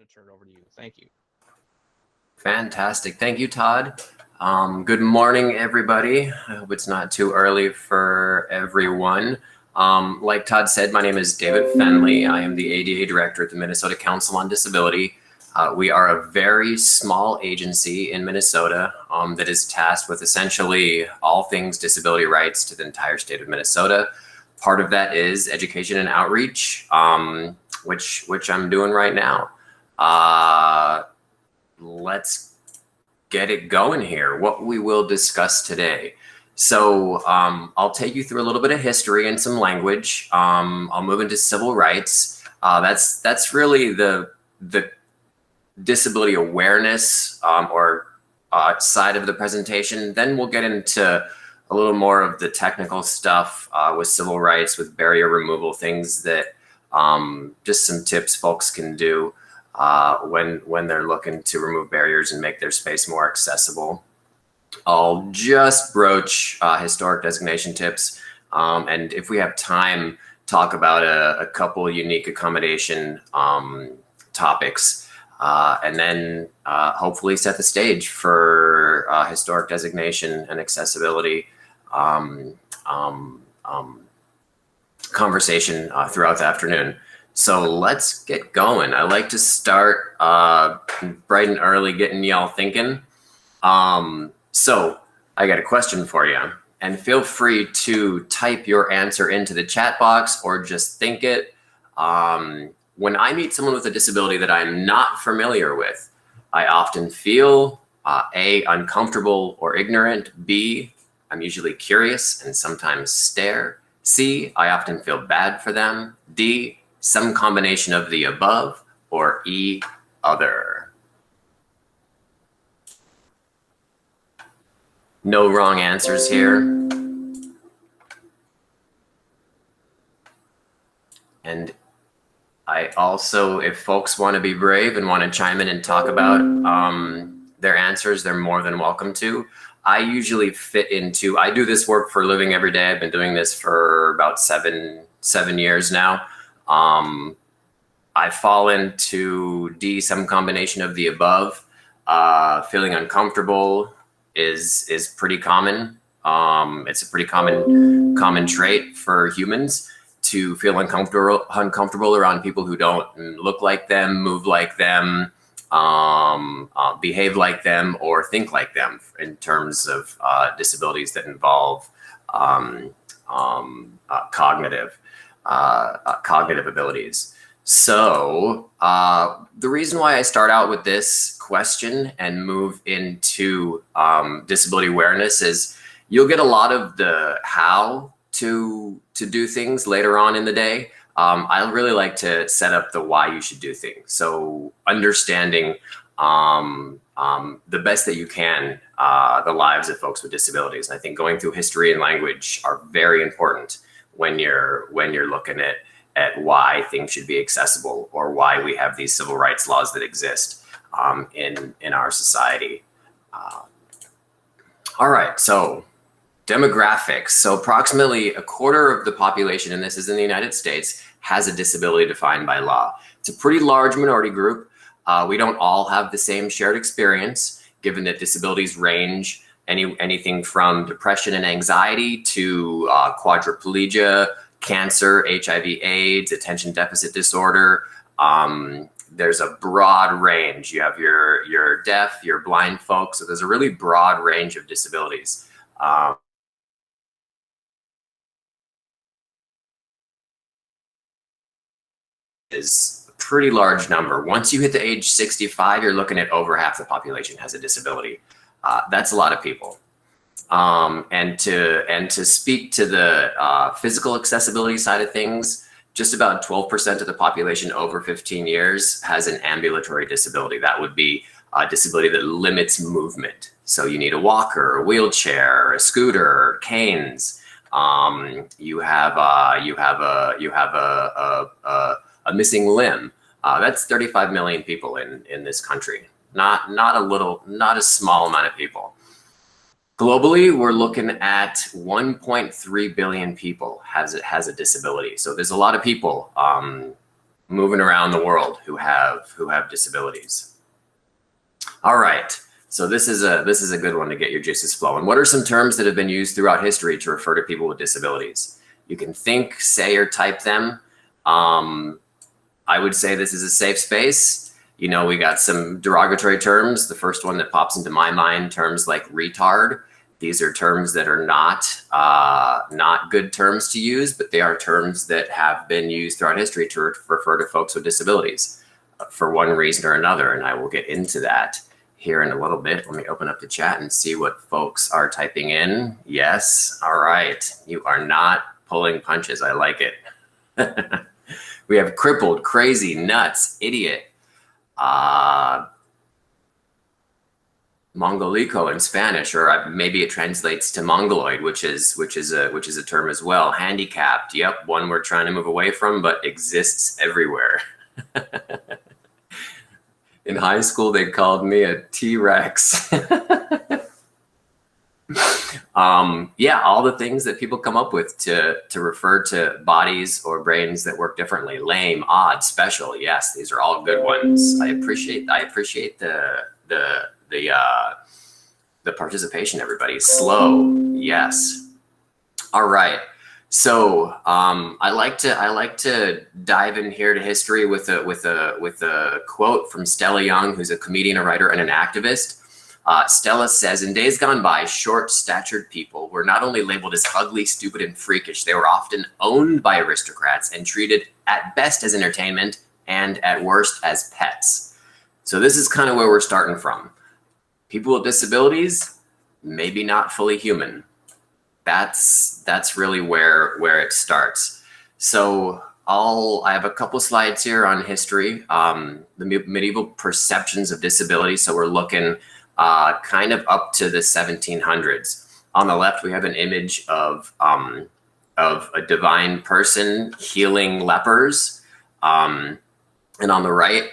to turn it over to you. Thank you. Fantastic. Thank you, Todd. Good morning, everybody. I hope it's not too early for everyone. Like Todd said, my name is David Fenley. I am the ADA Director at the Minnesota Council on Disability. We are a very small agency in Minnesota that is tasked with essentially all things disability rights to the entire state of Minnesota. Part of that is education and outreach, which I'm doing right now. Let's get it going here. What we will discuss today. So I'll take you through a little bit of history and some language. I'll move into civil rights. That's really the disability awareness side of the presentation. Then we'll get into a little more of the technical stuff with civil rights, with barrier removal, things that just some tips folks can do when they're looking to remove barriers and make their space more accessible. I'll just broach historic designation tips, and if we have time, talk about a couple unique accommodation topics, and then hopefully set the stage for historic designation and accessibility conversation throughout the afternoon. So let's get going. I like to start bright and early, getting y'all thinking. So I got a question for you, and feel free to type your answer into the chat box or just think it. When I meet someone with a disability that I'm not familiar with, I often feel A, uncomfortable or ignorant, B, I'm usually curious and sometimes stare, C, I often feel bad for them, D, some combination of the above, or E, other. No wrong answers here. And I also, if folks want to be brave and want to chime in and talk about their answers, they're more than welcome to. I usually fit into, I do this work for a living every day. I've been doing this for about seven years now. I fall into D, some combination of the above. Feeling uncomfortable is pretty common. It's a pretty common trait for humans to feel uncomfortable around people who don't look like them, move like them, behave like them, or think like them in terms of disabilities that involve cognitive abilities. So the reason why I start out with this question and move into disability awareness is you'll get a lot of the how to do things later on in the day. I really like to set up the why you should do things. So understanding the best that you can the lives of folks with disabilities. And I think going through history and language are very important when you're looking at why things should be accessible or why we have these civil rights laws that exist in our society. All right, so demographics. So approximately a quarter of the population, and this is in the United States, has a disability defined by law. It's a pretty large minority group. We don't all have the same shared experience, given that disabilities range anything from depression and anxiety to quadriplegia, cancer, HIV/AIDS, attention deficit disorder. There's a broad range. You have your deaf, your blind folks. So there's a really broad range of disabilities. Is a pretty large number. Once you hit the age 65, you're looking at over half the population has a disability. That's a lot of people. And to speak to the physical accessibility side of things, just about 12% of the population over 15 years has an ambulatory disability. That would be a disability that limits movement. So you need a walker, a wheelchair, a scooter, canes. You have a missing limb. That's 35 million people in this country. Not a small amount of people. Globally, we're looking at 1.3 billion people has a disability. So there's a lot of people moving around the world who have disabilities. All right. So this is a good one to get your juices flowing. What are some terms that have been used throughout history to refer to people with disabilities? You can think, say, or type them. I would say this is a safe space. You know, we got some derogatory terms. The first one that pops into my mind, terms like retard. These are terms that are not good terms to use, but they are terms that have been used throughout history to refer to folks with disabilities for one reason or another. And I will get into that here in a little bit. Let me open up the chat and see what folks are typing in. Yes. All right. You are not pulling punches. I like it. We have crippled, crazy, nuts, idiot, Mongolico in Spanish, or maybe it translates to mongoloid, which is a term as well. Handicapped. Yep, one we're trying to move away from, but exists everywhere. In high school, they called me a T-Rex. Yeah, all the things that people come up with to refer to bodies or brains that work differently. Lame, odd, special. Yes, these are all good ones. I appreciate the participation, everybody. Slow. Yes. All right. So I like to dive in here to history with a quote from Stella Young, who's a comedian, a writer, and an activist. Stella says, in days gone by, short-statured people were not only labeled as ugly, stupid, and freakish, they were often owned by aristocrats and treated at best as entertainment and at worst as pets. So this is kind of where we're starting from. People with disabilities, maybe not fully human. That's really where it starts. So I have a couple slides here on history, the medieval perceptions of disability. So we're looking kind of up to the 1700s. On the left, we have an image of a divine person healing lepers, and on the right,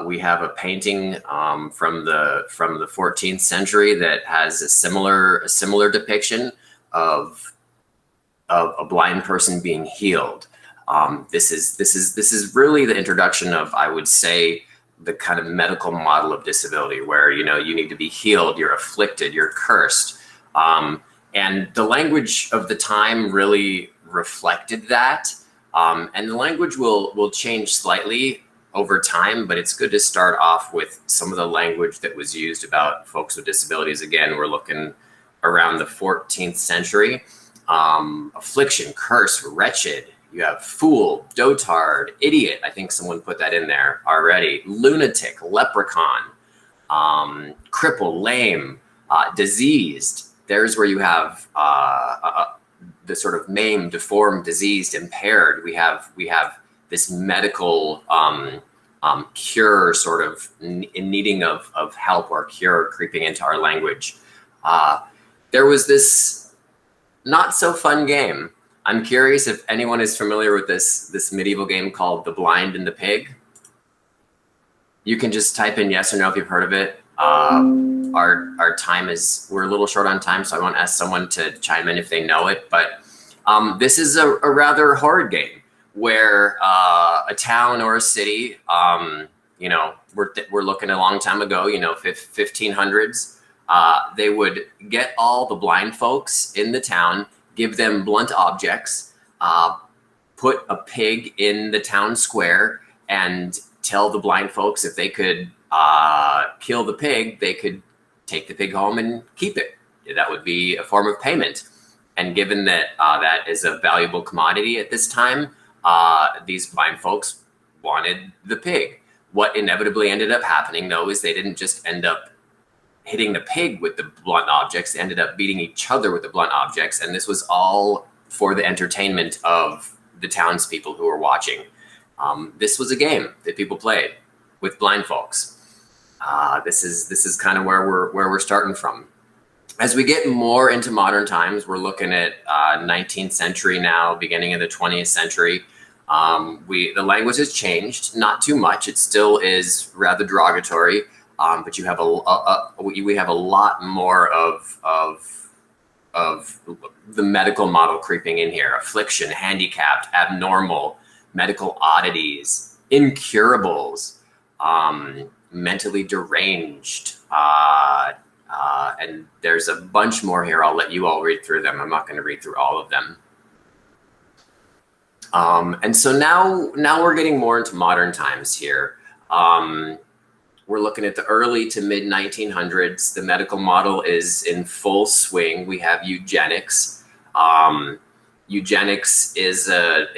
we have a painting from the 14th century that has a similar depiction of a blind person being healed. This is really the introduction of, I would say, the kind of medical model of disability, where you need to be healed, you're afflicted, you're cursed, and the language of the time really reflected that. And the language will change slightly over time, but it's good to start off with some of the language that was used about folks with disabilities. Again, we're looking around the 14th century. Affliction, curse, wretched. You have fool, dotard, idiot. I think someone put that in there already. Lunatic, leprechaun, cripple, lame, diseased. There's where you have the sort of maimed, deformed, diseased, impaired. We have this medical cure, sort of in needing of help or cure, creeping into our language. There was this not so fun game. I'm curious if anyone is familiar with this medieval game called The Blind and the Pig. You can just type in yes or no if you've heard of it. Our time we're a little short on time, so I won't ask someone to chime in if they know it. But this is a rather hard game where a town or a city, we're looking a long time ago, 1500s, they would get all the blind folks in the town, give them blunt objects, put a pig in the town square, and tell the blind folks if they could kill the pig, they could take the pig home and keep it. That would be a form of payment. And given that that is a valuable commodity at this time, these blind folks wanted the pig. What inevitably ended up happening, though, is they didn't just end up hitting the pig with the blunt objects, they ended up beating each other with the blunt objects. And this was all for the entertainment of the townspeople who were watching. This was a game that people played with blind folks. This is kind of where we're starting from. As we get more into modern times, we're looking at 19th century now, beginning of the 20th century. The language has changed, not too much. It still is rather derogatory, but you have we have a lot more of the medical model creeping in here. Affliction, handicapped, abnormal, medical oddities, incurables, mentally deranged, and there's a bunch more here. I'll let you all read through them. I'm not going to read through all of them. And so now we're getting more into modern times here. We're looking at the early to mid 1900s. The medical model is in full swing. We have eugenics. Eugenics is a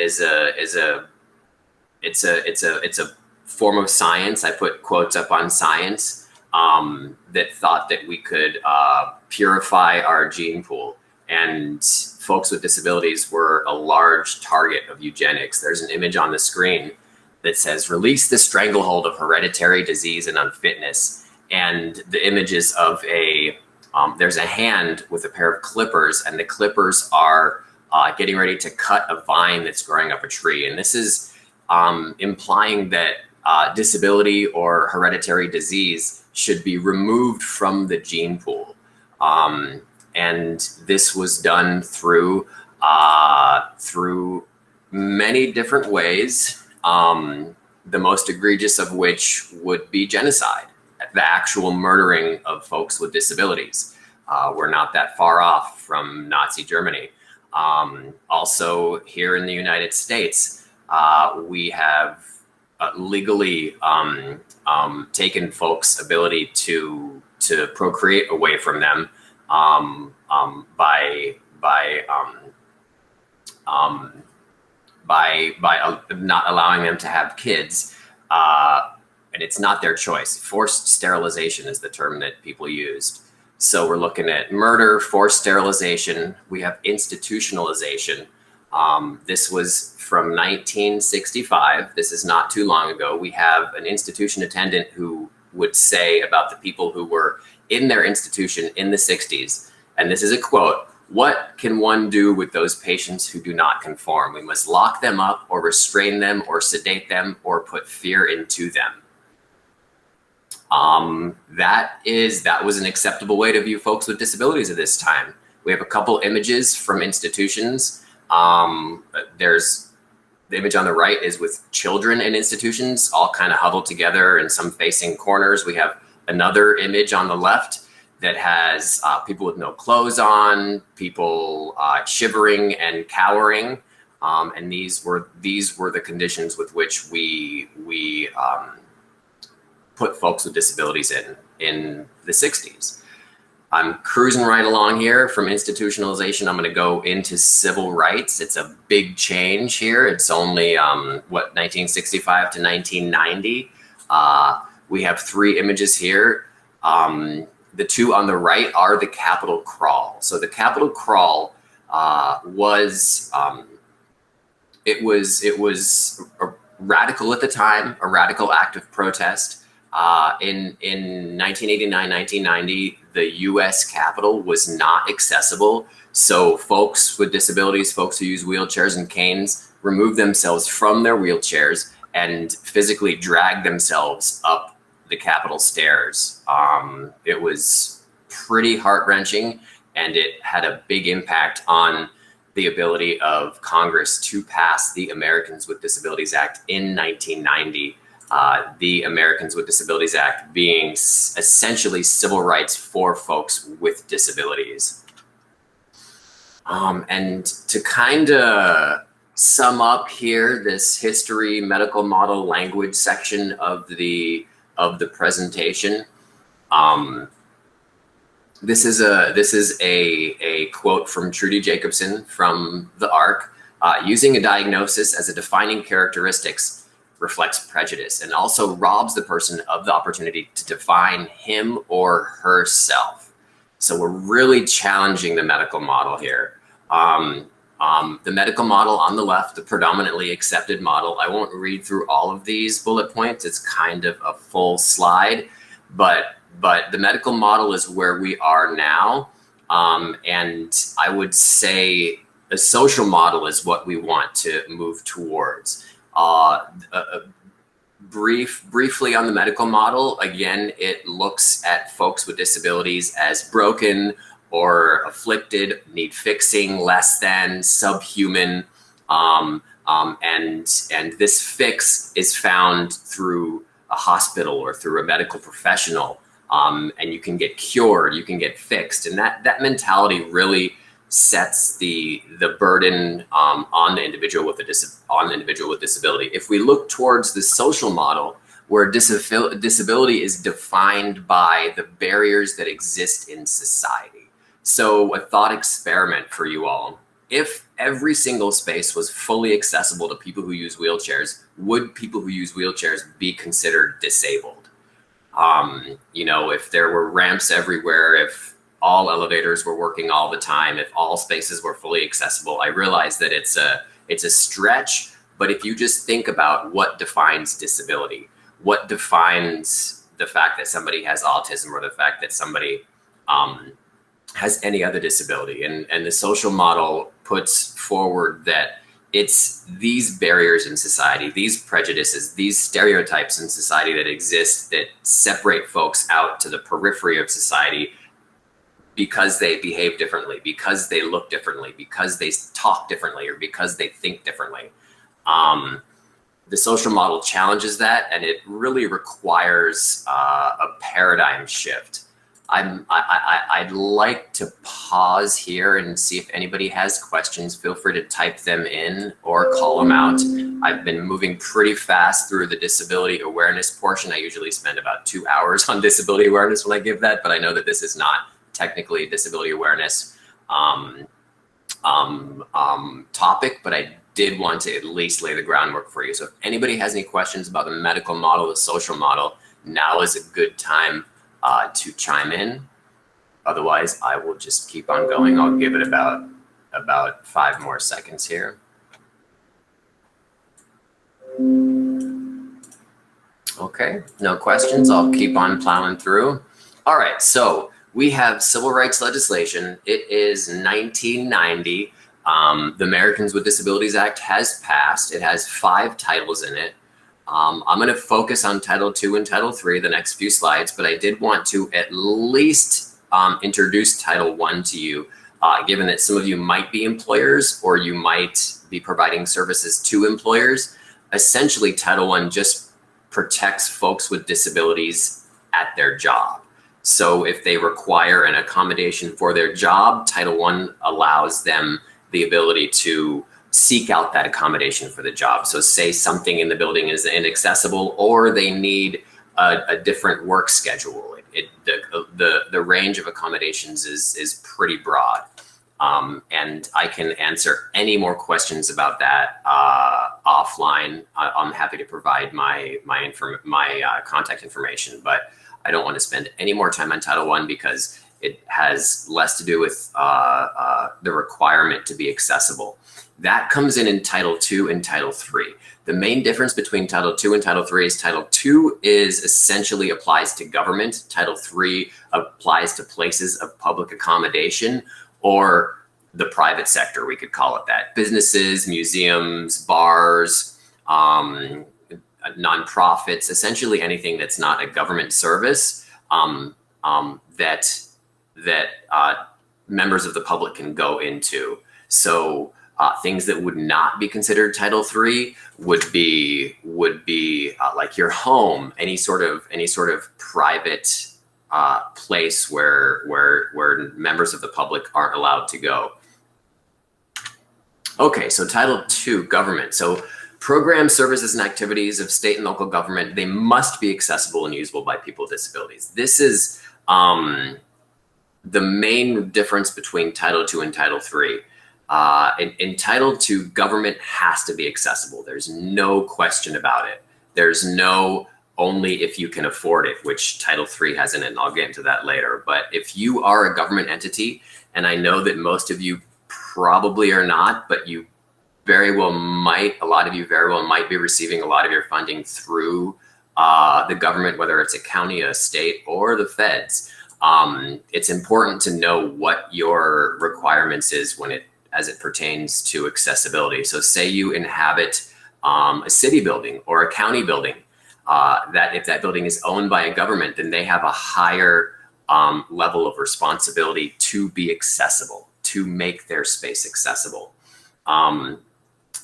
form of science. I put quotes up on science, that thought that we could purify our gene pool, and folks with disabilities were a large target of eugenics. There's an image on the screen that says, "Release the stranglehold of hereditary disease and unfitness." And the images of there's a hand with a pair of clippers, and the clippers are getting ready to cut a vine that's growing up a tree. And this is implying that disability or hereditary disease should be removed from the gene pool. And this was done through many different ways. The most egregious of which would be genocide, the actual murdering of folks with disabilities. We're not that far off from Nazi Germany. Also here in the United States, we have legally taken folks' ability to procreate away from them by not allowing them to have kids, and it's not their choice. Forced sterilization is the term that people used. So we're looking at murder, forced sterilization. We have institutionalization. This was from 1965. This is not too long ago. We have an institution attendant who would say about the people who were in their institution in the 60s, and this is a quote: "What can one do with those patients who do not conform? We must lock them up or restrain them or sedate them or put fear into them." That was an acceptable way to view folks with disabilities at this time. We have a couple images from institutions. There's the image on the right is with children in institutions, all kind of huddled together and some facing corners. We have another image on the left that has people with no clothes on, people shivering and cowering, and these were the conditions with which we put folks with disabilities in the 60s. I'm cruising right along here from institutionalization. I'm going to go into civil rights. It's a big change here. It's only 1965 to 1990. We have three images here. The two on the right are the Capitol crawl. So the Capitol crawl was radical at the time, a radical act of protest. In 1989, 1990, the U.S. Capitol was not accessible. So folks with disabilities, folks who use wheelchairs and canes, removed themselves from their wheelchairs and physically dragged themselves up the Capitol stairs. It was pretty heart-wrenching, and it had a big impact on the ability of Congress to pass the Americans with Disabilities Act in 1990. The Americans with Disabilities Act being essentially civil rights for folks with disabilities. And to kind of sum up here, this history, medical model, language section of the presentation, this is a quote from Trudy Jacobson from the ARC. Using a diagnosis as a defining characteristics reflects prejudice and also robs the person of the opportunity to define him or herself. So we're really challenging the medical model here. The medical model on the left, the predominantly accepted model, I won't read through all of these bullet points. It's kind of a full slide, but the medical model is where we are now. And I would say a social model is what we want to move towards. Briefly on the medical model, again, it looks at folks with disabilities as broken or afflicted, need fixing, less than, subhuman, And this fix is found through a hospital or through a medical professional, and you can get cured, you can get fixed, and that mentality really sets the burden on the individual with disability. If we look towards the social model, where disability is defined by the barriers that exist in society. So a thought experiment for you all. If every single space was fully accessible to people who use wheelchairs, would people who use wheelchairs be considered disabled? You know, if there were ramps everywhere, if all elevators were working all the time, if all spaces were fully accessible, I realize that it's a stretch, but if you just think about what defines disability, what defines the fact that somebody has autism or the fact that somebody has any other disability, and the social model puts forward that it's these barriers in society, these prejudices, these stereotypes in society that exist that separate folks out to the periphery of society because they behave differently, because they look differently, because they talk differently, or because they think differently. The social model challenges that, and it really requires a paradigm shift. I'd like to pause here and see if anybody has questions. Feel free to type them in or call them out. I've been moving pretty fast through the disability awareness portion. I usually spend about 2 hours on disability awareness when I give that, but I know that this is not technically a disability awareness topic, but I did want to at least lay the groundwork for you. So if anybody has any questions about the medical model, the social model, now is a good time to chime in. Otherwise, I will just keep on going. I'll give it about 5 more seconds here. Okay, no questions. I'll keep on plowing through. All right, so we have civil rights legislation. It is 1990. The Americans with Disabilities Act has passed. It has 5 titles in it. I'm going to focus on Title II and Title III the next few slides, but I did want to at least introduce Title I to you, given that some of you might be employers or you might be providing services to employers. Essentially, Title I just protects folks with disabilities at their job. So if they require an accommodation for their job, Title I allows them the ability to seek out that accommodation for the job. So say something in the building is inaccessible, or they need a different work schedule. The range of accommodations is pretty broad. And I can answer any more questions about that offline. I'm happy to provide my contact information, but I don't want to spend any more time on Title I because it has less to do with the requirement to be accessible. That comes in Title II and Title III. The main difference between Title II and Title III is Title II is essentially applies to government. Title III applies to places of public accommodation or the private sector, we could call it that. Businesses, museums, bars, nonprofits, essentially anything that's not a government service that members of the public can go into. So things that would not be considered Title III would be like your home, any sort of private place where members of the public aren't allowed to go. Okay, so Title II, government. So programs, services, and activities of state and local government, they must be accessible and usable by people with disabilities. This is the main difference between Title II and Title III. In Title II, government has to be accessible. There's no question about it. There's no only if you can afford it, which Title III has in it, and I'll get into that later. But if you are a government entity, and I know that most of you probably are not, but you very well might, a lot of you very well might be receiving a lot of your funding through the government, whether it's a county, a state, or the feds. It's important to know what your requirements is as it pertains to accessibility. So say you inhabit a city building or a county building, that if that building is owned by a government, then they have a higher level of responsibility to be accessible, to make their space accessible.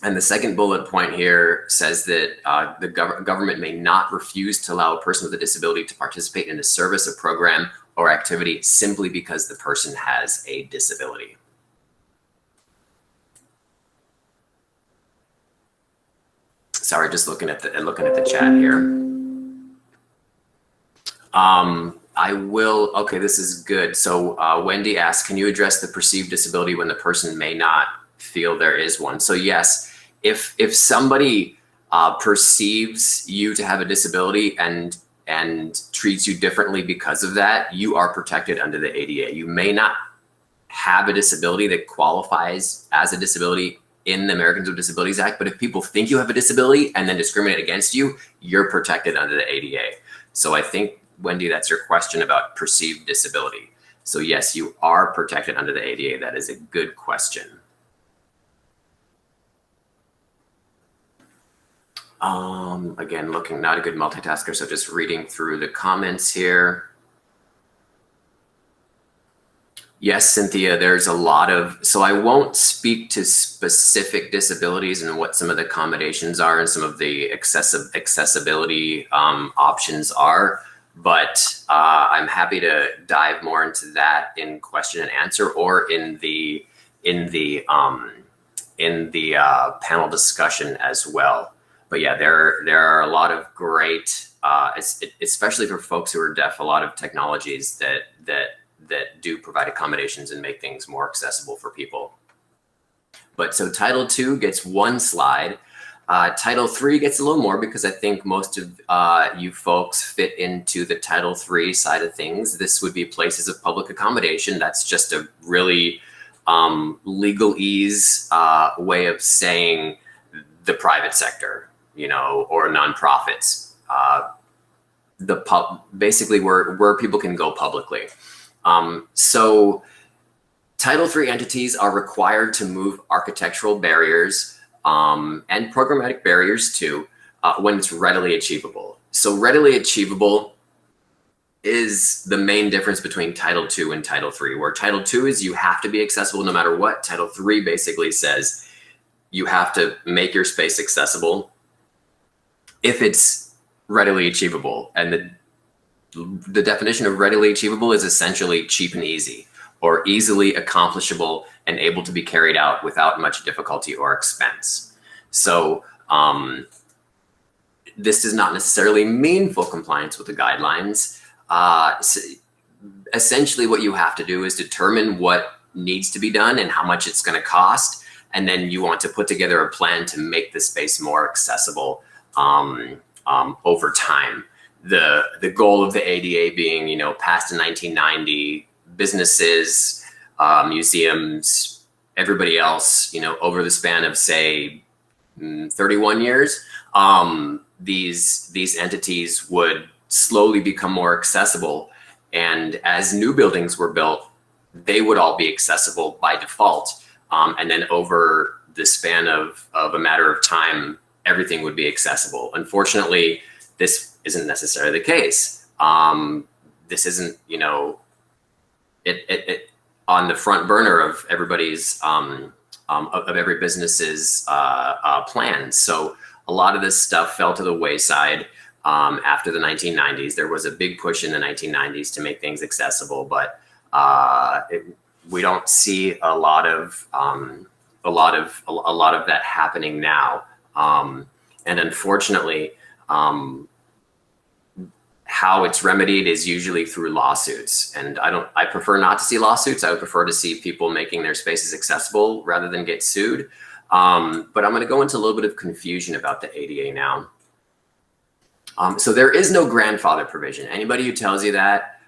And the second bullet point here says that the government may not refuse to allow a person with a disability to participate in a service, a program, or activity simply because the person has a disability. Sorry, just looking at the chat here. Okay, this is good. So Wendy asked, can you address the perceived disability when the person may not feel there is one? So yes, if somebody perceives you to have a disability and treats you differently because of that, you are protected under the ADA. You may not have a disability that qualifies as a disability in the Americans with Disabilities Act, but if people think you have a disability and then discriminate against you, you're protected under the ADA. So I think, Wendy, that's your question about perceived disability. So yes, you are protected under the ADA. That is a good question. Again, looking, not a good multitasker, so just reading through the comments here. Yes, Cynthia, there's a lot of, so I won't speak to specific disabilities and what some of the accommodations are and some of the accessibility options are, but I'm happy to dive more into that in question and answer or in the panel discussion as well. But yeah, there are a lot of great, especially for folks who are deaf, a lot of technologies that do provide accommodations and make things more accessible for people. But so Title II gets one slide. Title III gets a little more because I think most of you folks fit into the Title III side of things. This would be places of public accommodation. That's just a really legalese way of saying the private sector, you know, or nonprofits. Basically where people can go publicly. So Title III entities are required to move architectural barriers and programmatic barriers too when it's readily achievable. So readily achievable is the main difference between Title II and Title III, where Title II is you have to be accessible no matter what. Title III basically says you have to make your space accessible if it's readily achievable. And the definition of readily achievable is essentially cheap and easy, or easily accomplishable and able to be carried out without much difficulty or expense. So this does not necessarily mean full compliance with the guidelines. So essentially what you have to do is determine what needs to be done and how much it's going to cost. And then you want to put together a plan to make the space more accessible over time. The goal of the ADA being, you know, passed in 1990, businesses, museums, everybody else, you know, over the span of say 31 years, these entities would slowly become more accessible. And as new buildings were built, they would all be accessible by default. And then over the span of a matter of time, everything would be accessible. Unfortunately, this isn't necessarily the case. This isn't, you know, it on the front burner of everybody's, of every business's plans. So a lot of this stuff fell to the wayside after the 1990s. There was a big push in the 1990s to make things accessible, but we don't see a lot of that happening now. And unfortunately, how it's remedied is usually through lawsuits. And I prefer not to see lawsuits. I would prefer to see people making their spaces accessible rather than get sued. But I'm going to go into a little bit of confusion about the ADA now. So there is no grandfather provision. Anybody who tells you that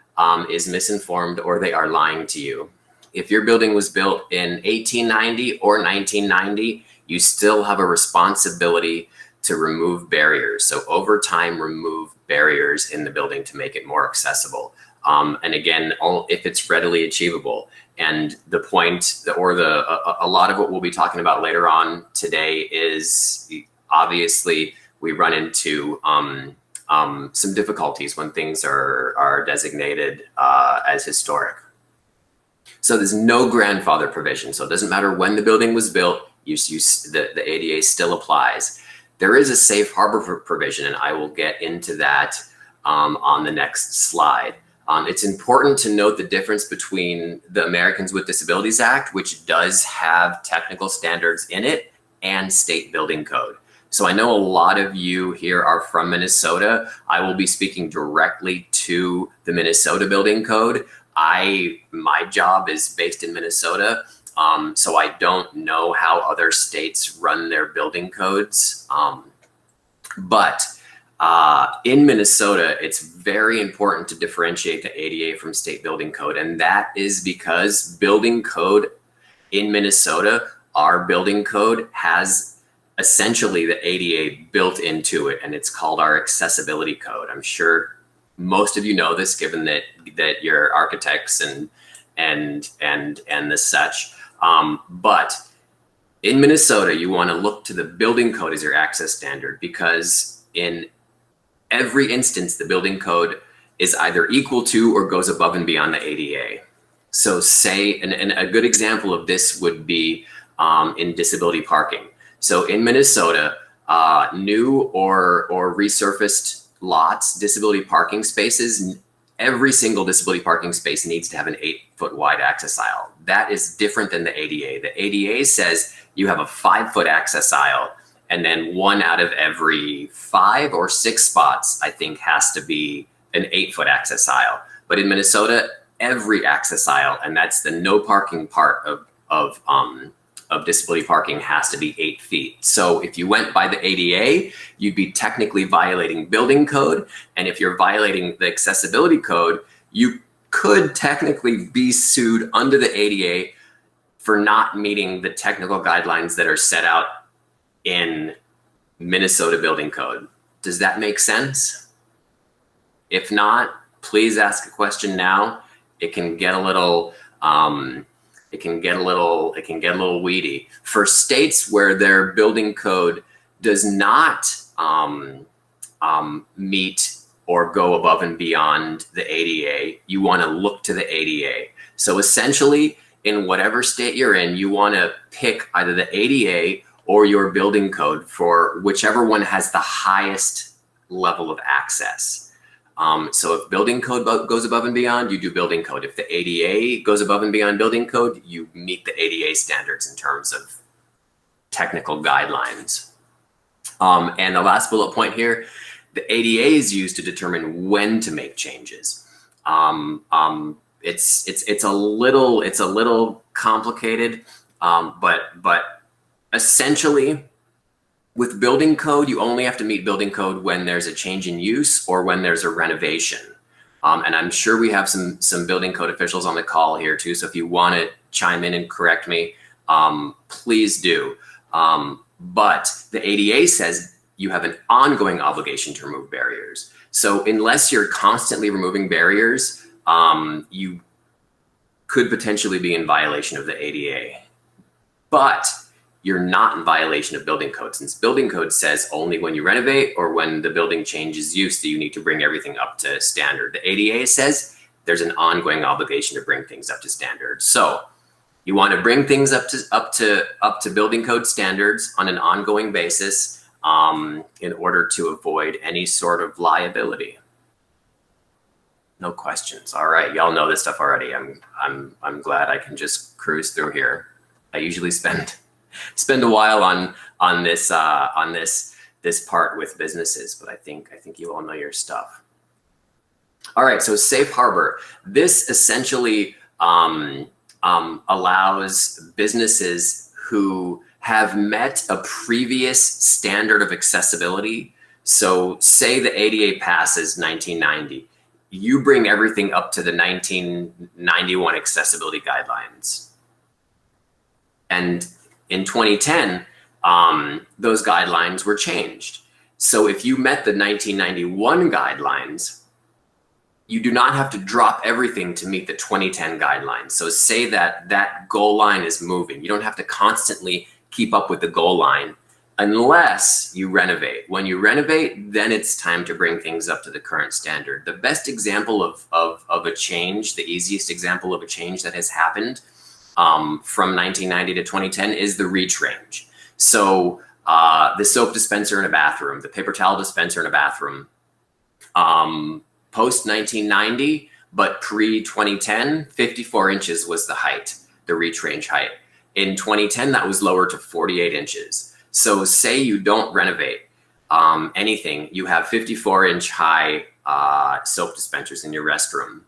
is misinformed, or they are lying to you. If your building was built in 1890 or 1990, you still have a responsibility to remove barriers. So over time, remove barriers in the building to make it more accessible. And again, if it's readily achievable. And the point, a lot of what we'll be talking about later on today is obviously we run into some difficulties when things are designated as historic. So there's no grandfather provision. So it doesn't matter when the building was built, the ADA still applies. There is a safe harbor provision, and I will get into that on the next slide. It's important to note the difference between the Americans with Disabilities Act, which does have technical standards in it, and state building code. So I know a lot of you here are from Minnesota. I will be speaking directly to the Minnesota building code. My job is based in Minnesota, so I don't know how other states run their building codes. But in Minnesota, it's very important to differentiate the ADA from state building code. And that is because building code in Minnesota, our building code has essentially the ADA built into it, and it's called our accessibility code. I'm sure most of you know this, given that you're architects and the such. But in Minnesota, you want to look to the building code as your access standard, because in every instance, the building code is either equal to or goes above and beyond the ADA. So say, and a good example of this would be in disability parking. So in Minnesota, new or resurfaced lots, disability parking spaces, every single disability parking space needs to have an 8-foot wide access aisle. That is different than the ADA. The ADA says you have a 5-foot access aisle, and then 1 out of every 5 or 6 spots, I think, has to be an 8-foot access aisle. But in Minnesota, every access aisle, and that's the no parking part of disability parking, has to be 8 feet. So if you went by the ADA, you'd be technically violating building code. And if you're violating the accessibility code, you could technically be sued under the ADA for not meeting the technical guidelines that are set out in Minnesota building code. Does that make sense? If not, please ask a question now. It can get a little, it can get a little weedy. For states where their building code does not meet or go above and beyond the ADA, you want to look to the ADA. So essentially, in whatever state you're in, you want to pick either the ADA or your building code for whichever one has the highest level of access. So if building code goes above and beyond, you do building code. If the ADA goes above and beyond building code, you meet the ADA standards in terms of technical guidelines. And the last bullet point here, the ADA is used to determine when to make changes. It's a little complicated, but essentially, with building code, you only have to meet building code when there's a change in use or when there's a renovation. And I'm sure we have some building code officials on the call here too. So if you want to chime in and correct me, please do. But the ADA says you have an ongoing obligation to remove barriers. So unless you're constantly removing barriers, you could potentially be in violation of the ADA. But you're not in violation of building code, since building code says only when you renovate or when the building changes use do you need to bring everything up to standard. The ADA says there's an ongoing obligation to bring things up to standard. So you want to bring things up to building code standards on an ongoing basis in order to avoid any sort of liability. No questions. All right, y'all know this stuff already. I'm glad I can just cruise through here. I usually spend a while on this part with businesses, but I think you all know your stuff. All right, so safe harbor. This essentially allows businesses who have met a previous standard of accessibility. So say the ADA passes 1990, you bring everything up to the 1991 accessibility guidelines. And in 2010, those guidelines were changed. So if you met the 1991 guidelines, you do not have to drop everything to meet the 2010 guidelines. So say that that goal line is moving. You don't have to constantly keep up with the goal line unless you renovate. When you renovate, then it's time to bring things up to the current standard. The best example of a change, the easiest example of a change that has happened from 1990 to 2010 is the reach range. So the soap dispenser in a bathroom, the paper towel dispenser in a bathroom, post 1990, but pre 2010, 54 inches was the height, the reach range height. In 2010, that was lower to 48 inches. So say you don't renovate anything, you have 54-inch high soap dispensers in your restroom.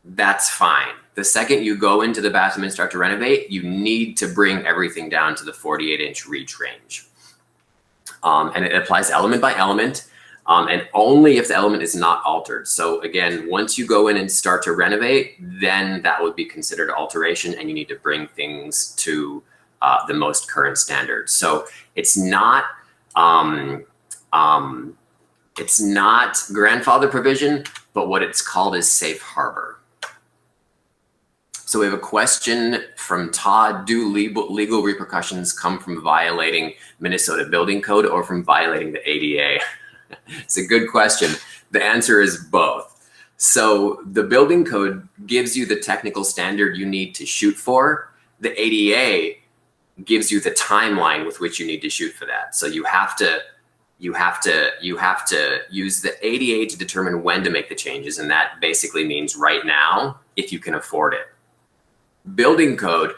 That's fine. The second you go into the bathroom and start to renovate, you need to bring everything down to the 48-inch reach range. And it applies element by element, and only if the element is not altered. So again, once you go in and start to renovate, then that would be considered alteration, and you need to bring things to the most current standards. So it's not grandfather provision, but what it's called is safe harbor. So we have a question from Todd. Do legal repercussions come from violating Minnesota building code or from violating the ADA? It's a good question. The answer is both. So the building code gives you the technical standard you need to shoot for. The ADA gives you the timeline with which you need to shoot for that. So you have to use the ADA to determine when to make the changes, and that basically means right now if you can afford it. Building code,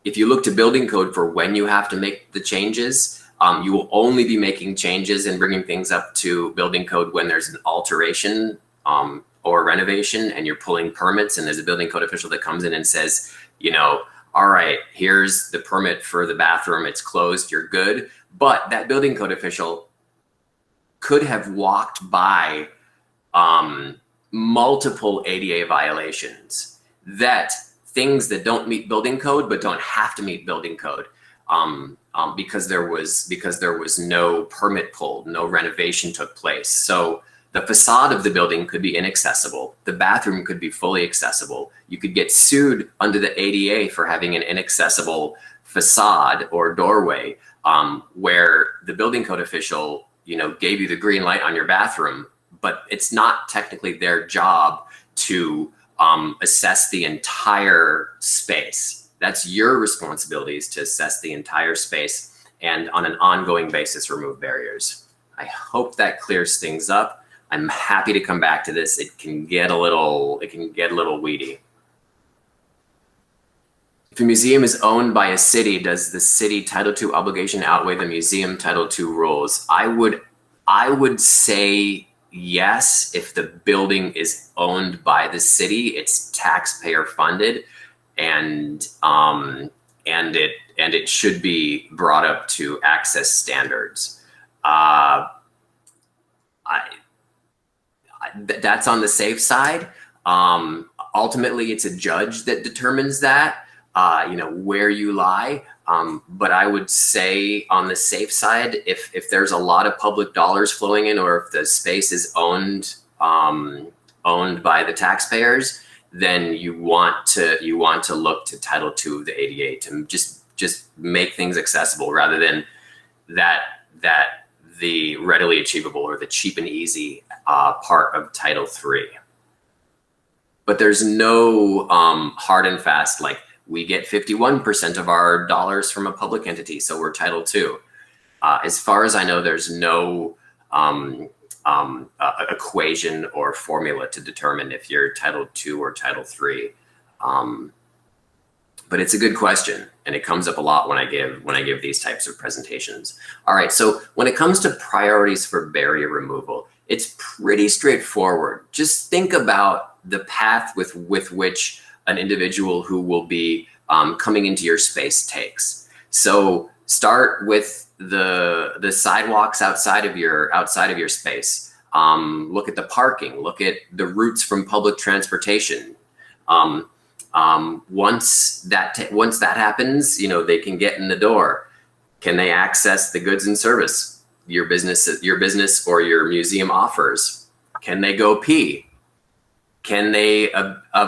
if you look to building code for when you have to make the changes, you will only be making changes and bringing things up to building code when there's an alteration or renovation and you're pulling permits, and there's a building code official that comes in and says, you know, all right, here's the permit for the bathroom, it's closed, you're good. But that building code official could have walked by multiple ADA violations, that things that don't meet building code but don't have to meet building code, because there was no permit pulled, no renovation took place. So the facade of the building could be inaccessible. The bathroom could be fully accessible. You could get sued under the ADA for having an inaccessible facade or doorway, where the building code official, you know, gave you the green light on your bathroom, but it's not technically their job to assess the entire space. That's your responsibility, is to assess the entire space and on an ongoing basis remove barriers. I hope that clears things up. I'm happy to come back to this. It can get a little weedy. If a museum is owned by a city, does the city Title II obligation outweigh the museum Title II rules? I would say yes. If the building is owned by the city, it's taxpayer funded, and it should be brought up to access standards. That's on the safe side. Ultimately, it's a judge that determines that, you know, where you lie. But I would say on the safe side, if there's a lot of public dollars flowing in, or if the space is owned by the taxpayers, then you want to look to Title II of the ADA to just make things accessible, rather than that the readily achievable or the cheap and easy part of Title III. But there's no hard and fast, like, we get 51% of our dollars from a public entity, so we're Title II. As far as I know, there's no equation or formula to determine if you're Title II or Title III. But it's a good question, and it comes up a lot when I give these types of presentations. All right, so when it comes to priorities for barrier removal, it's pretty straightforward. Just think about the path with which an individual who will be coming into your space takes. So start with the sidewalks outside of your space. Look at the parking. Look at the routes from public transportation. Once that happens, you know, they can get in the door. Can they access the goods and service your business or your museum offers? Can they go pee? Can they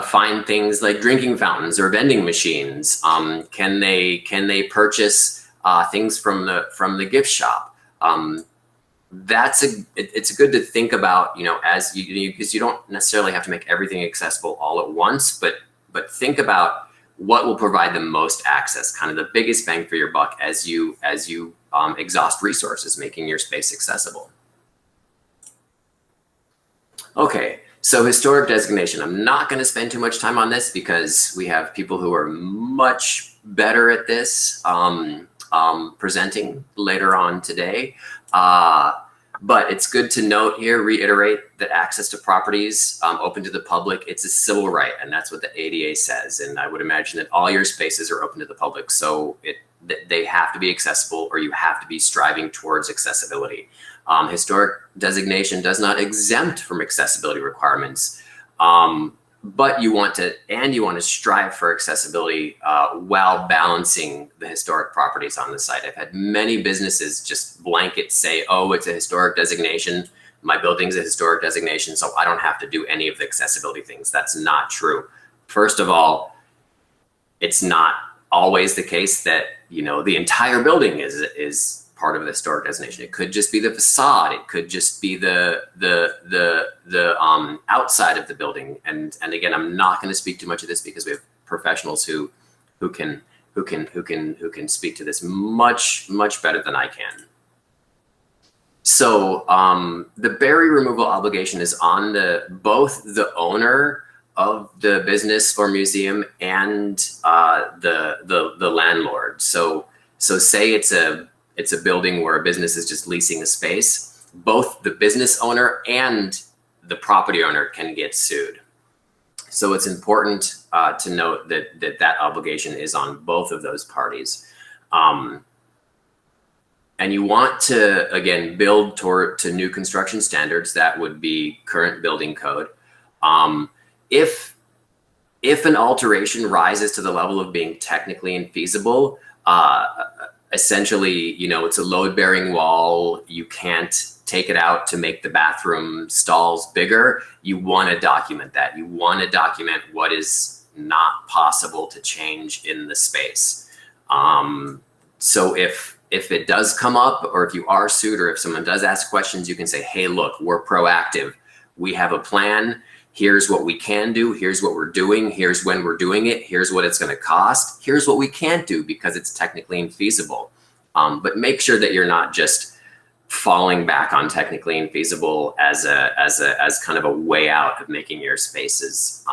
find things like drinking fountains or vending machines? Can they purchase things from the gift shop? It's good to think about, you know, as you, because you don't necessarily have to make everything accessible all at once, but think about what will provide the most access, kind of the biggest bang for your buck as you exhaust resources, making your space accessible. Okay, so historic designation. I'm not going to spend too much time on this because we have people who are much better at this presenting later on today. But it's good to note here, reiterate that access to properties open to the public, it's a civil right, and that's what the ADA says. And I would imagine that all your spaces are open to the public, so they have to be accessible, or you have to be striving towards accessibility. Historic designation does not exempt from accessibility requirements, but you want to strive for accessibility while balancing the historic properties on the site. I've had many businesses just blanket say, oh, it's a historic designation. My building's a historic designation, so I don't have to do any of the accessibility things. That's not true. First of all, it's not always the case that, you know, the entire building is part of the historic designation. It could just be the facade. It could just be the outside of the building. And again, I'm not going to speak too much of this because we have professionals who can speak to this much better than I can. So the barrier removal obligation is on both the owner of the business or museum and the landlord. So say it's a building where a business is just leasing a space, both the business owner and the property owner can get sued. So it's important to note that obligation is on both of those parties. And you want to, again, build to new construction standards. That would be current building code. If an alteration rises to the level of being technically infeasible, essentially, you know, it's a load-bearing wall. You can't take it out to make the bathroom stalls bigger. You want to document that. You want to document what is not possible to change in the space. So if it does come up, or if you are sued, or if someone does ask questions, you can say, hey, look, we're proactive. We have a plan. Here's what we can do. Here's what we're doing. Here's when we're doing it. Here's what it's going to cost. Here's what we can't do because it's technically infeasible. But make sure that you're not just falling back on technically infeasible as kind of a way out of making your spaces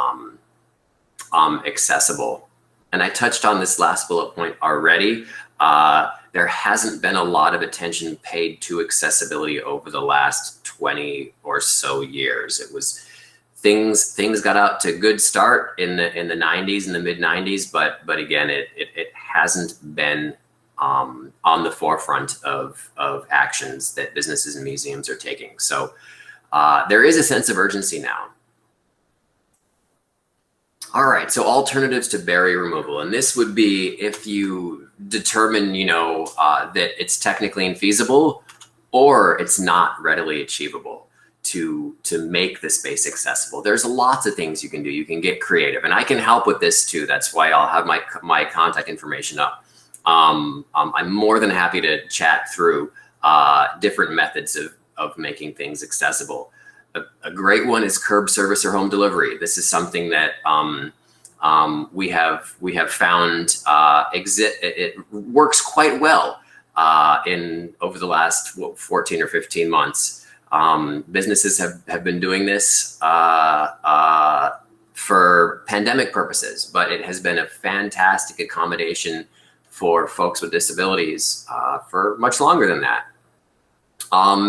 accessible. And I touched on this last bullet point already. There hasn't been a lot of attention paid to accessibility over the last 20 or so years. It was things got out to a good start in the 90s, in the mid 90s, but again, it hasn't been on the forefront of actions that businesses and museums are taking. So there is a sense of urgency now. All right, so alternatives to barrier removal, and this would be if you determine, you know, that it's technically infeasible or it's not readily achievable to make the space accessible. There's lots of things you can do. You can get creative, and I can help with this too. That's why I'll have my contact information up. I'm more than happy to chat through different methods of making things accessible. A great one is curb service or home delivery. This is something that we have found it works quite well over the last 14 or 15 months. Businesses have been doing this for pandemic purposes, but it has been a fantastic accommodation for folks with disabilities for much longer than that.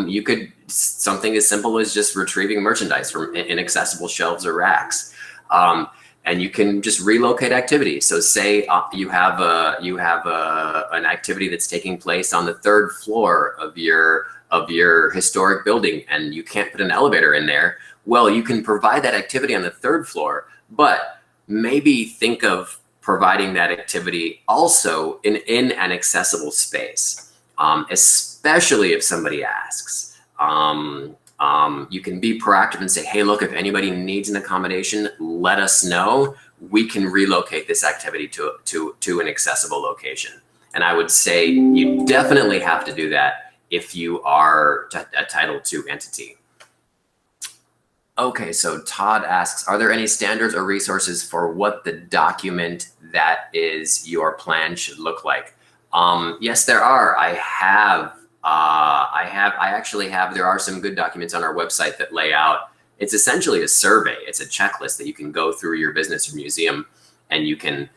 You could, something as simple as just retrieving merchandise from inaccessible shelves or racks. And you can just relocate activities. So say you have an activity that's taking place on the 3rd floor of your historic building, and you can't put an elevator in there. Well, you can provide that activity on the 3rd floor, but maybe think of providing that activity also in an accessible space, especially if somebody asks. You can be proactive and say, hey, look, if anybody needs an accommodation, let us know. We can relocate this activity to an accessible location. And I would say you definitely have to do that if you are a Title II entity. Okay, so Todd asks, are there any standards or resources for what the document that is your plan should look like? Yes, there are. I actually have, there are some good documents on our website that lay out, it's essentially a survey. It's a checklist that you can go through your business or museum, and you can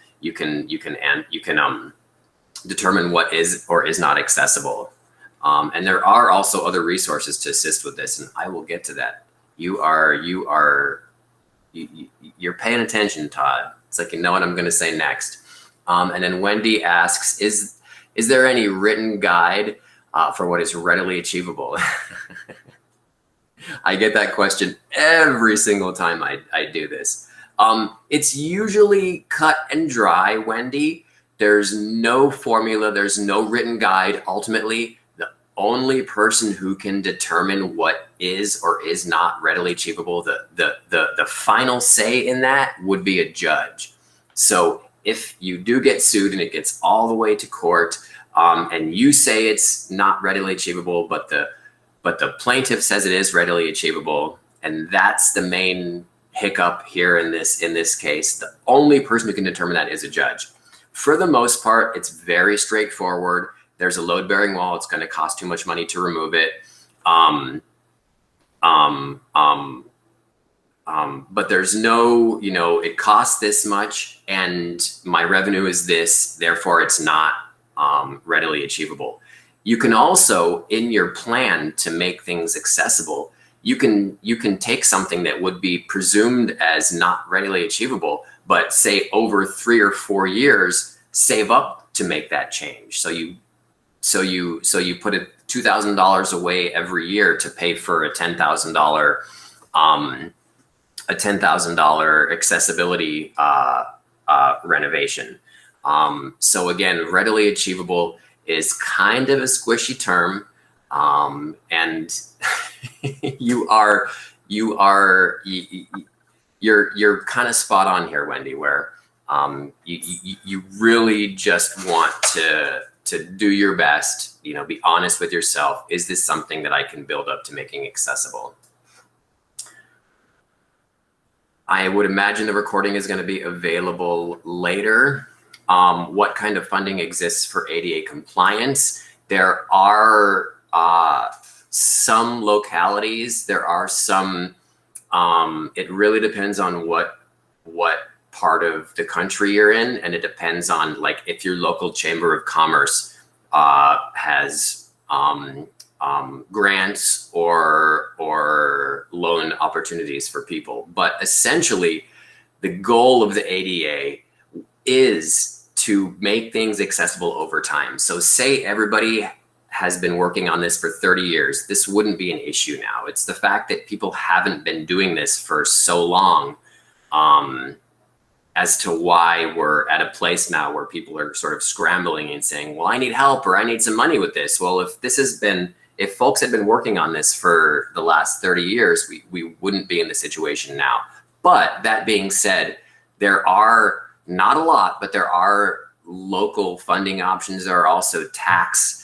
determine what is or is not accessible. And there are also other resources to assist with this, and I will get to that. You're paying attention, Todd. It's like, you know what I'm going to say next. And then Wendy asks, is there any written guide for what is readily achievable? I get that question every single time I do this. It's usually cut and dry, Wendy. There's no formula, there's no written guide. Ultimately, the only person who can determine what is or is not readily achievable, the final say in that would be a judge. So if you do get sued and it gets all the way to court, and you say it's not readily achievable, but the plaintiff says it is readily achievable, and that's the main hiccup here in this case, the only person who can determine that is a judge. For the most part, it's very straightforward. There's a load-bearing wall. It's going to cost too much money to remove it. But there's no, it costs this much and my revenue is this, therefore it's not readily achievable. You can also, in your plan to make things accessible, you can take something that would be presumed as not readily achievable, but say over 3 or 4 years, save up to make that change. So you put $2,000 away every year to pay for a $10,000 accessibility renovation. So again, readily achievable is kind of a squishy term, and you're kind of spot on here, Wendy, where you really just want to do your best, be honest with yourself. Is this something that I can build up to making accessible? I would imagine the recording is going to be available later. What kind of funding exists for ADA compliance? There are some localities, there are some, it really depends on what part of the country you're in, and it depends on, like, if your local chamber of commerce has grants or loan opportunities for people. But essentially, the goal of the ADA is to make things accessible over time. So say everybody has been working on this for 30 years, this wouldn't be an issue now. It's the fact that people haven't been doing this for so long as to why we're at a place now where people are sort of scrambling and saying, well, I need help, or I need some money with this. Well, if folks had been working on this for the last 30 years, we wouldn't be in the situation now. But that being said, there are not a lot, but there are local funding options. There are also tax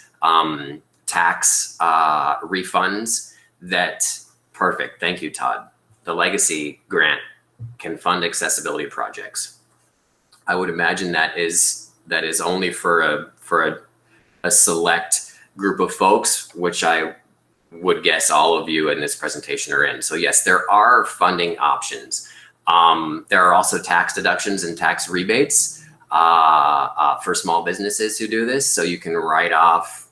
refunds that, perfect. Thank you, Todd. The Legacy Grant can fund accessibility projects. I would imagine that is only for a select group of folks, which I would guess all of you in this presentation are in. So yes, there are funding options. There are also tax deductions and tax rebates for small businesses who do this. So you can write off,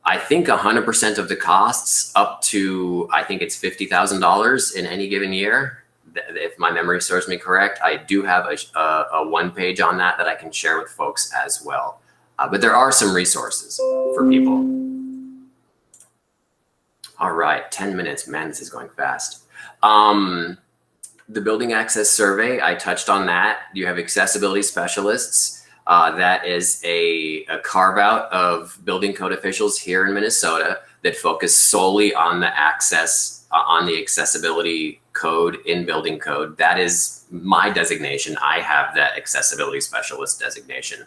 I think 100% of the costs up to, I think it's $50,000 in any given year. If my memory serves me correct, I do have a one page on that I can share with folks as well. But there are some resources for people. All right, 10 minutes, man, this is going fast. The building access survey, I touched on that. You have accessibility specialists. That is a carve out of building code officials here in Minnesota that focus solely on the on the accessibility code in building code. That is my designation. I have that accessibility specialist designation.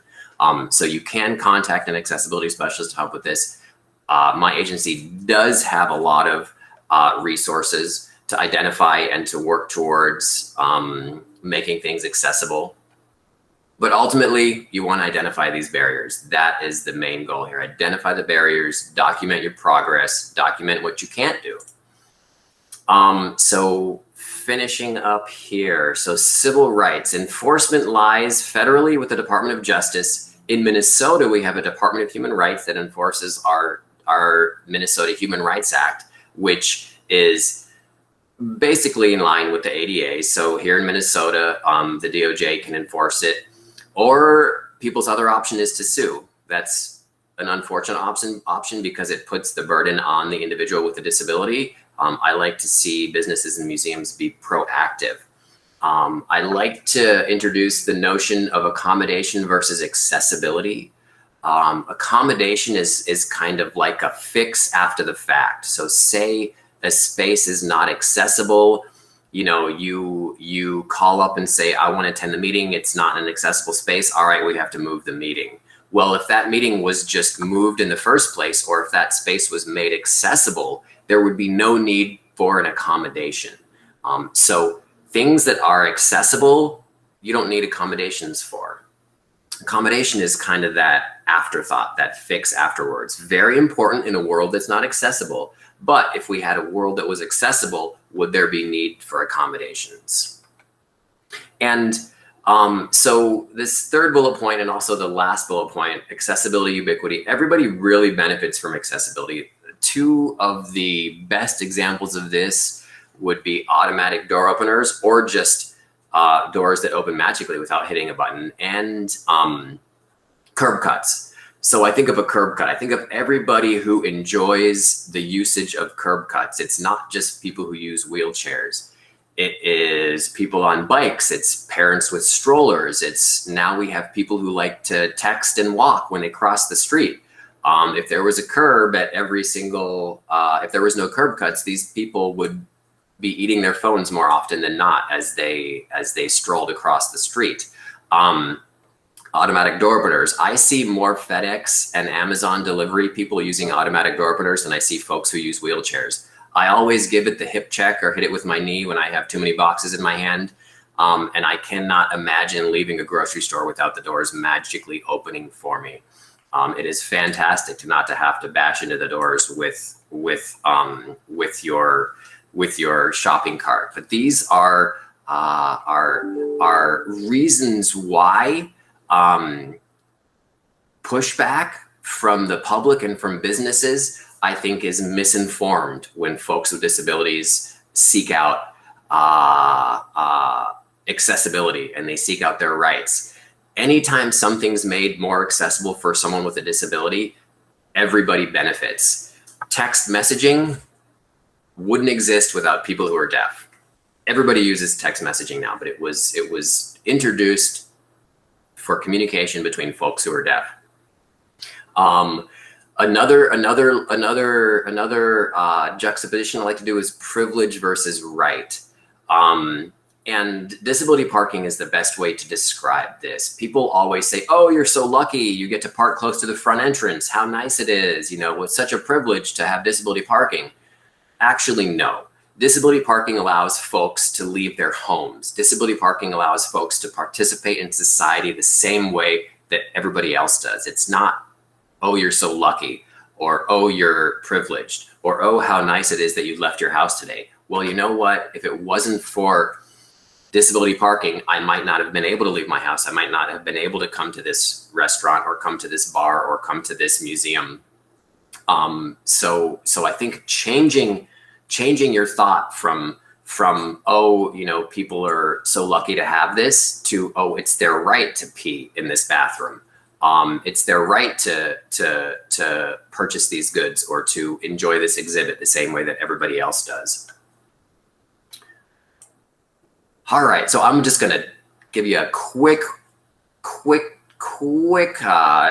So you can contact an accessibility specialist to help with this. My agency does have a lot of resources to identify and to work towards making things accessible. But ultimately, you want to identify these barriers. That is the main goal here. Identify the barriers, document your progress, document what you can't do. So finishing up here. So civil rights. Enforcement lies federally with the Department of Justice. In Minnesota, we have a Department of Human Rights that enforces our Minnesota Human Rights Act, which is basically in line with the ADA. So here in Minnesota, the DOJ can enforce it. Or people's other option is to sue. That's an unfortunate option because it puts the burden on the individual with a disability. I like to see businesses and museums be proactive. I like to introduce the notion of accommodation versus accessibility. Accommodation is kind of like a fix after the fact. So say a space is not accessible, you know, you call up and say, I want to attend the meeting. It's not an accessible space. All right, we have to move the meeting. Well, if that meeting was just moved in the first place, or if that space was made accessible, there would be no need for an accommodation. So things that are accessible, you don't need accommodations for. Accommodation is kind of that afterthought, that fix afterwards. Very important in a world that's not accessible. But if we had a world that was accessible, would there be need for accommodations? And so this third bullet point and also the last bullet point, accessibility, ubiquity, everybody really benefits from accessibility. Two of the best examples of this would be automatic door openers or just doors that open magically without hitting a button, and curb cuts. So I think of a curb cut. I think of everybody who enjoys the usage of curb cuts. It's not just people who use wheelchairs. It is people on bikes. It's parents with strollers. It's now we have people who like to text and walk when they cross the street. If there was a curb at every single, if there was no curb cuts, these people would be eating their phones more often than not as they strolled across the street. Automatic door openers. I see more FedEx and Amazon delivery people using automatic door openers than I see folks who use wheelchairs. I always give it the hip check or hit it with my knee when I have too many boxes in my hand. And I cannot imagine leaving a grocery store without the doors magically opening for me. It is fantastic to not to have to bash into the doors with your shopping cart. But these are reasons why pushback from the public and from businesses, I think, is misinformed when folks with disabilities seek out accessibility and they seek out their rights. Anytime something's made more accessible for someone with a disability, everybody benefits. Text messaging wouldn't exist without people who are deaf. Everybody uses text messaging now, but it was introduced for communication between folks who are deaf. Another juxtaposition I like to do is privilege versus right. And disability parking is the best way to describe this. People always say, oh, you're so lucky. You get to park close to the front entrance. How nice it is. You know, it's such a privilege to have disability parking. Actually, no. Disability parking allows folks to leave their homes. Disability parking allows folks to participate in society the same way that everybody else does. It's not, oh, you're so lucky, or oh, you're privileged, or oh, how nice it is that you left your house today. Well, you know what? If it wasn't for disability parking, I might not have been able to leave my house. I might not have been able to come to this restaurant or come to this bar or come to this museum. So I think changing your thought from oh, you know, people are so lucky to have this to oh, it's their right to pee in this bathroom. It's their right to purchase these goods or to enjoy this exhibit the same way that everybody else does. All right, so I'm just gonna give you a quick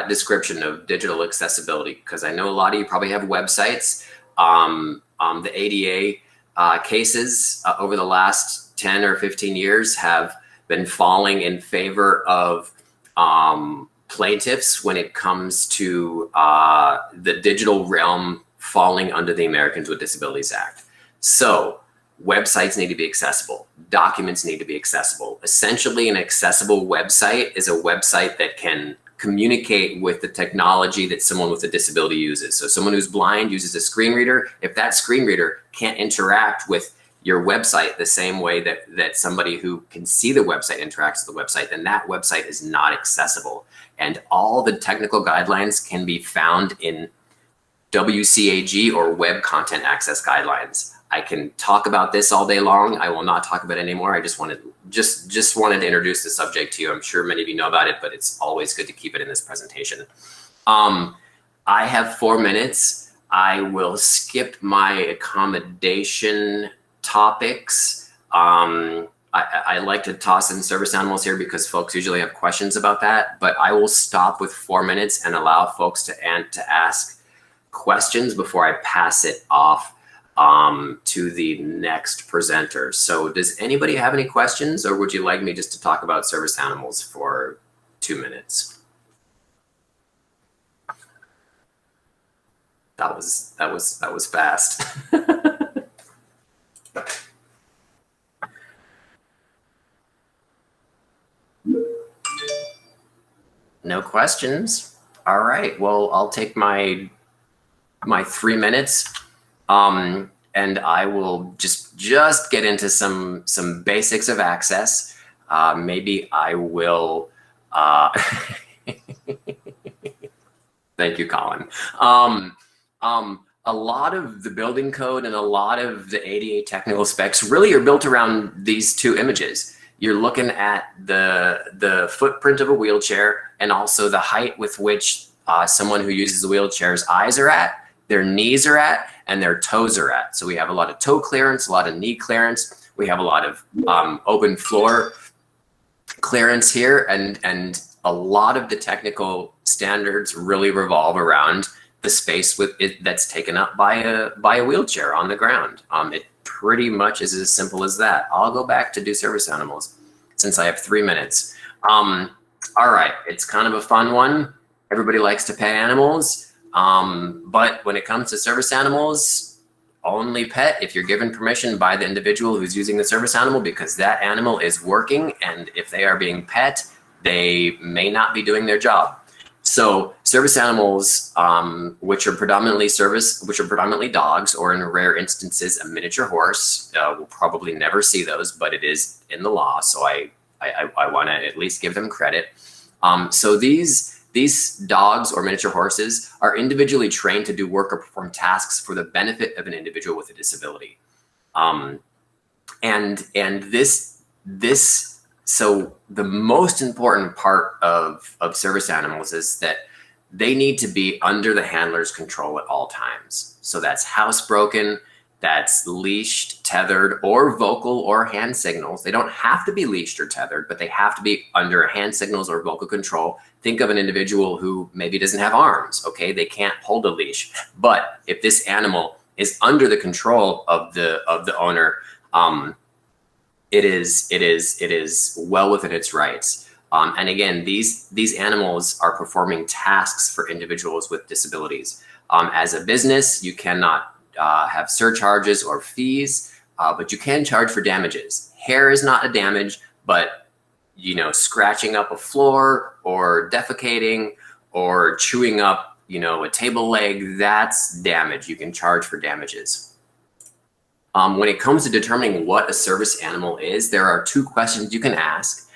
description of digital accessibility, because I know a lot of you probably have websites. The ADA cases over the last 10 or 15 years have been falling in favor of plaintiffs when it comes to the digital realm falling under the Americans with Disabilities Act. So websites need to be accessible. Documents need to be accessible. Essentially, an accessible website is a website that can communicate with the technology that someone with a disability uses. So someone who's blind uses a screen reader. If that screen reader can't interact with your website the same way that somebody who can see the website interacts with the website, then that website is not accessible. And all the technical guidelines can be found in WCAG, or Web Content Access Guidelines. I can talk about this all day long. I will not talk about it anymore. I just wanted to introduce the subject to you. I'm sure many of you know about it, but it's always good to keep it in this presentation. I have 4 minutes. I will skip my accommodation topics. I like to toss in service animals here because folks usually have questions about that, but I will stop with 4 minutes and allow folks to ask questions before I pass it off to the next presenter. So does anybody have any questions, or would you like me just to talk about service animals for 2 minutes? That was fast. No questions. All right. Well, I'll take my 3 minutes, and I will just get into some basics of access. Maybe I will. Thank you, Colin. A lot of the building code and a lot of the ADA technical specs really are built around these two images. You're looking at the footprint of a wheelchair and also the height with which someone who uses the wheelchair's eyes are at, their knees are at, and their toes are at. So we have a lot of toe clearance, a lot of knee clearance. We have a lot of open floor clearance here, and a lot of the technical standards really revolve around the space that's taken up by a wheelchair on the ground. It pretty much is as simple as that. I'll go back to do service animals since I have 3 minutes. All right, it's kind of a fun one. Everybody likes to pet animals, but when it comes to service animals, only pet if you're given permission by the individual who's using the service animal, because that animal is working, and if they are being pet, they may not be doing their job. So service animals, which are predominantly dogs, or in rare instances a miniature horse, we'll probably never see those, but it is in the law, so I want to at least give them credit. So these dogs or miniature horses are individually trained to do work or perform tasks for the benefit of an individual with a disability. So the most important part of service animals is that they need to be under the handler's control at all times. So that's housebroken, that's leashed, tethered, or vocal or hand signals. They don't have to be leashed or tethered, but they have to be under hand signals or vocal control. Think of an individual who maybe doesn't have arms, okay? They can't hold a leash. But if this animal is under the control of the owner, it is well within its rights. And again, these animals are performing tasks for individuals with disabilities. As a business, you cannot have surcharges or fees, but you can charge for damages. Hair is not a damage, but scratching up a floor or defecating or chewing up, a table leg, that's damage. You can charge for damages. When it comes to determining what a service animal is, there are 2 questions you can ask.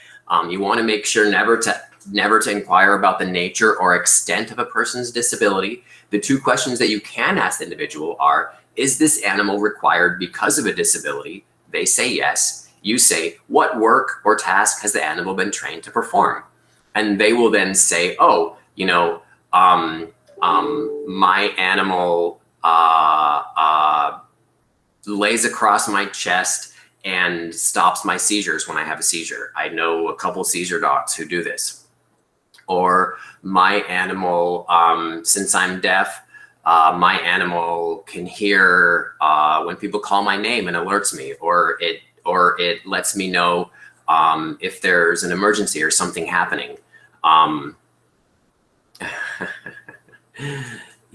You want to make sure never to inquire about the nature or extent of a person's disability. The 2 questions that you can ask the individual are, is this animal required because of a disability? They say yes. You say, what work or task has the animal been trained to perform? And they will then say, oh, my animal lays across my chest and stops my seizures when I have a seizure. I know a couple seizure dogs who do this. Or my animal, since I'm deaf, my animal can hear when people call my name and alerts me, or it lets me know if there's an emergency or something happening.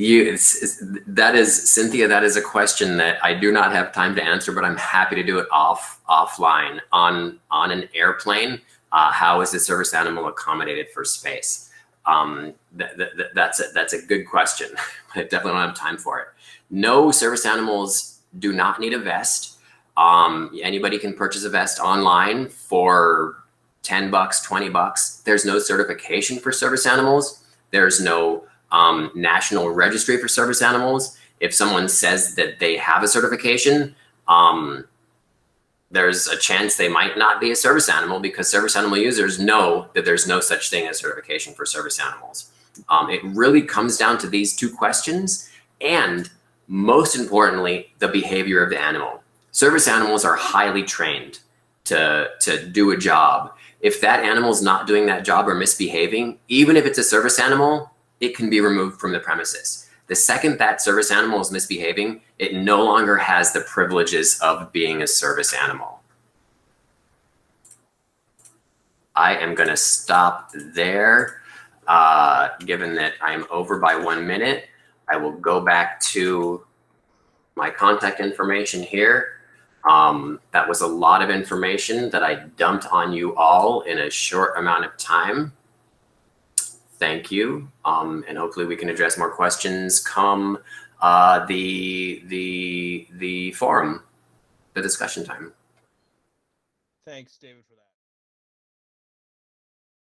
That is, Cynthia, that is a question that I do not have time to answer, but I'm happy to do it offline. On an airplane, how is the service animal accommodated for space? That's a good question. I definitely don't have time for it. No, service animals do not need a vest. Anybody can purchase a vest online for 10 bucks, 20 bucks. There's no certification for service animals. There's no national registry for service animals. If someone says that they have a certification, there's a chance they might not be a service animal, because service animal users know that there's no such thing as certification for service animals. It really comes down to these two questions, and most importantly, the behavior of the animal. Service animals are highly trained to do a job. If that animal's not doing that job or misbehaving, even if it's a service animal, it can be removed from the premises. The second that service animal is misbehaving, it no longer has the privileges of being a service animal. I am going to stop there. Given that I'm over by 1 minute, I will go back to my contact information here. That was a lot of information that I dumped on you all in a short amount of time. Thank you, and hopefully we can address more questions come the forum, the discussion time. Thanks, David, for that.